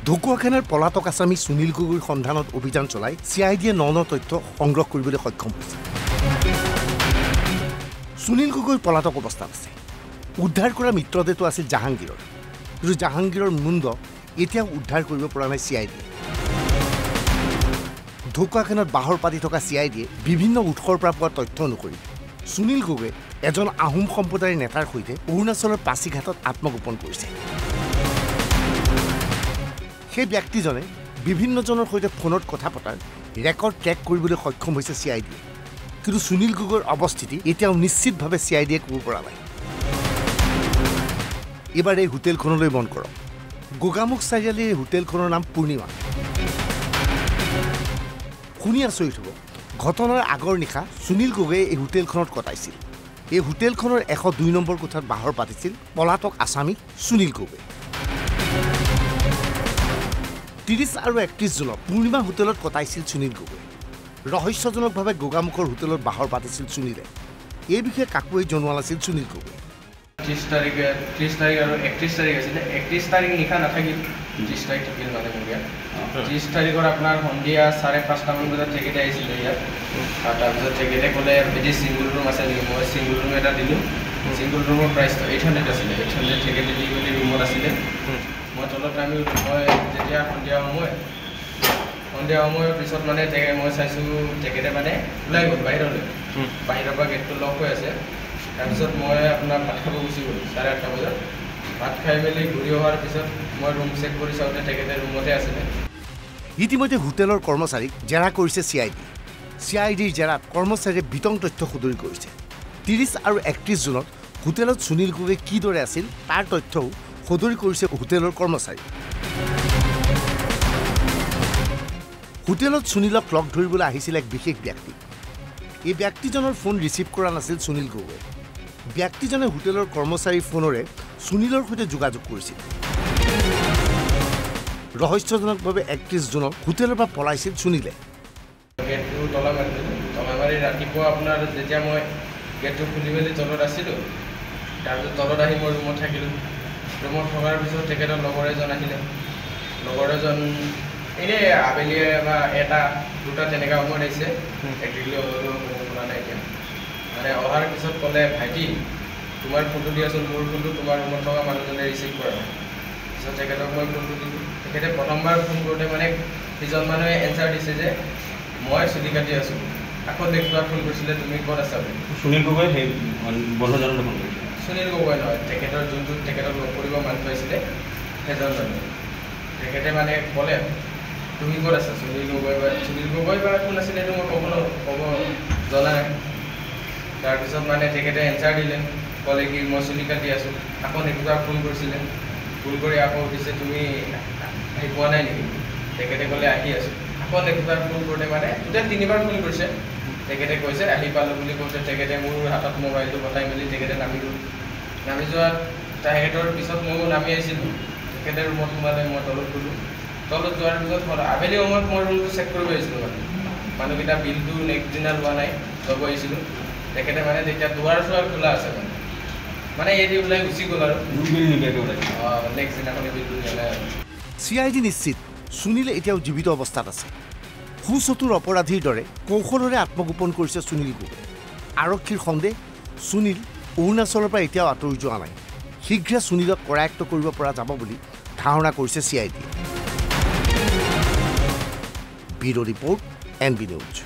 ঢকুৱাখানাৰ পলাতক আছামী সুনীল গগৈৰ সন্ধানত অভিযান চলাই CIDয়ে ন তথ্য সংগ্ৰহ কৰিবলৈ সক্ষম হৈছে। সুনীল গগৈৰ পলাতক অৱস্থাত আছে। উদ্ধাৰ কৰা মৃতদেহটো আছিল জাহাংগীৰৰ, কিন্তু জাহাংগীৰৰ মুণ্ড এতিয়াও উদ্ধাৰ কৰিব পৰা নাই CIDয়ে। ঢকুৱাখানাত বাহৰ পাতি থকা CIDয়ে বিভিন্ন উৎসৰ পৰা পোৱা তথ্য অনুসৰি সুনীল গগৈ এজন আহোম সম্প্ৰদায়ৰ নেতাৰ সৈতে অৰুণাচলৰ পাছিঘাটত আত্মগোপন কৰিছে। সেই ব্যক্তিজনে বিভিন্নজনৰ সৈতে ফোনত কথা পতাৰ ৰেকৰ্ড ট্ৰেক কৰিবলৈ সক্ষম হৈছে CIDয়ে, কিন্তু সুনীল গগৈৰ অৱস্থিতি এতিয়াও নিশ্চিতভাৱে CIDয়ে ক'ব পৰা নাই। এবাৰ এই হোটেলখনলৈ মন কৰক। গোগামুখ চাৰিআলিৰ এই হোটেলখনৰ নাম পূৰ্ণিমা। শুনি আচৰিত হ'ব, ঘটনাৰ আগৰ নিশা সুনীল গগৈয়ে এই হোটেলখনত কটাইছিল। এই হোটেলখনৰ 102 নম্বৰ কোঠাত বাহৰ পাতিছিল পলাতক আছামী সুনীল গগৈ। 30 আৰু 31 জুনত পূৰ্ণিমা হোটেলত কটাইছিল সুনীল গগৈ। ৰহস্যজনকভাৱে গোগামুখৰ হোটেলত বাহৰ পাতিছিল সুনীলে। এই বিষয়ে কাকোৱে জনোৱা নাছিল সুনীল গগৈ। 30 তাৰিখ আৰু 31 তাৰিখ আছিলে। 31 তাৰিখ নিশা নাথাকিল, 30 তাৰিখ থাকিল মানে মোৰ ইয়াত। 30 তাৰিখৰ আপোনাৰ সন্ধিয়া 5:30 মান বজাত তেখেতে আহিছিলে ইয়াত। তাৰপিছত তেখেতে ক'লে বেছি ছিংগুল ৰুম আছে নেকি? মই ছিংগুল ৰুম এটা দিলোঁ। ছিংগুল ৰুমৰ প্ৰাইচটো 800 আছিলে। 800 তেখেতে দি মেলি ৰুমত আছিলে। মই তলত নামি মই যেতিয়া সন্ধিয়া সময়ৰ পিছত মানে মই চাইছোঁ তেখেতে মানে ওলাই গ'ল বাহিৰলৈ। বাহিৰৰ পৰা গেটটো লক হৈ আছে। তাৰপিছত মই আপোনাৰ ভাত খাব গুচি গ'লোঁ 8:30 বজাত। ভাত খাই মেলি ঘূৰি অহাৰ পিছত মই ৰুম চেক কৰি চাওঁতে তেখেতে ৰুমতে আছিলে। ইতিমধ্যে হোটেলৰ কৰ্মচাৰীক জেৰা কৰিছে CIDৰ জেৰাত কৰ্মচাৰীয়ে বিতং তথ্য সদৰি কৰিছে। 30 আৰু 31 জুনত হোটেলত সুনীল গগৈ কিদৰে আছিল তাৰ তথ্যও সদৰি কৰিছে হোটেলৰ কৰ্মচাৰী। হোটেলত সুনীলক লগ ধৰিবলৈ আহিছিল এক বিশেষ ব্যক্তি। এই ব্যক্তিজনৰ ফোন ৰিচিভ কৰা নাছিল সুনীল গগৈ। ব্যক্তিজনে হোটেলৰ কৰ্মচাৰীৰ ফোনেৰে সুনীলৰ সৈতে যোগাযোগ কৰিছিল। ৰহস্যজনকভাৱে 31 জুনত হোটেলৰ পৰা পলাইছিল সুনীলে। গেটটো তলা মাৰি ৰাতিপুৱা আপোনাৰ যেতিয়া মই গেটটো খুলি মেলি তলত আছিলোঁ, তাৰপিছত তলত আহি মই ৰুমত থাকিলোঁ। ৰুমত থকাৰ পিছত তেখেতৰ লগৰ এজন আহিলে। লগৰ এজন এনেই আবেলি বা 1-2 তেনেকুৱা সময়ত আহিছে। একচুৱেলি শুনা নাই এতিয়া। মানে অহাৰ পিছত ক'লে, ভাইটি তোমাৰ ফোনটো দিয়াচোন, মোৰ ফোনটো তোমাৰ ৰুমত থকা মানুহজনে ৰিচিভ কৰা নাই। পিছত তেখেতক মই ফোনটো দিলোঁ। তেখেতে প্ৰথমবাৰ ফোন কৰোঁতে মানে সিজন মানুহে এনচাৰ দিছে যে মই চুলি কাটি আছোঁ। আকৌ নেক্সটবাৰ ফোন কৰিছিলে তুমি ক'ত আছা বুলি। সুনীল গগৈ সেই বন্ধুজনলৈ ফোন কৰিছিলে। সুনীল গগৈ নহয়, তেখেতৰ যোনটো তেখেতক লগ কৰিব মানুহ আহিছিলে সেইজন মানুহ। তেখেতে মানে ক'লে তুমি ক'ত আছা? সুনীল গগৈ বা কোন আছিলে এইটো মই ক'ব জনা নাই। তাৰপিছত মানে তেখেতে এনচাৰ দিলে, ক'লে কি মই চুলি কাটি আছোঁ। আকৌ নেক্সটবাৰ ফোন কৰিছিলে। ফোন কৰি আকৌ সুধিছে তুমি আহি পোৱা নাই নেকি? তেখেতে ক'লে আহি আছোঁ। আকৌ নেক্সটবাৰ ফোন কৰোঁতে মানে টোটেল 3বাৰ ফোন কৰিছে। তেখেতে কৈছে আহি পালোঁ বুলি কৈছে। তেখেতে মোৰ হাতত মোবাইলটো বটাই মেলি তেখেতে নামি গ'ল। নামি যোৱাত তেখেতৰ পিছত ময়ো নামি আহিছিলোঁ। তেখেতে ৰুমত সোমালে, মই তলত গ'লোঁ। তলত যোৱাৰ পিছত আবেলি সময়ত মই ৰুমটো চেক কৰিব আহিছিলোঁ। মানুহকেইটা বিলটো নেক্সট দিনা লোৱা নাই, ল'ব আহিছিলোঁ। তেখেতে মানে তেতিয়া দুৱাৰ খোলা আছে মানে এদি ওলাই গুচি গ'ল আৰু নেক্সট দিনাখনে বিলটো দিয়া নাই। CID নিশ্চিত সুনীল এতিয়াও জীৱিত অৱস্থাত আছে। সুচতুৰ অপৰাধীৰ দৰে কৌশলেৰে আত্মগোপন কৰিছে সুনীল গগৈ। আৰক্ষীৰ সন্দেহ সুনীল অৰুণাচলৰ পৰা এতিয়াও আঁতৰি যোৱা নাই। শীঘ্ৰে সুনীলক কৰায়ত্ব কৰিব পৰা যাব বুলি ধাৰণা কৰিছে CID। Bureau' report NB news.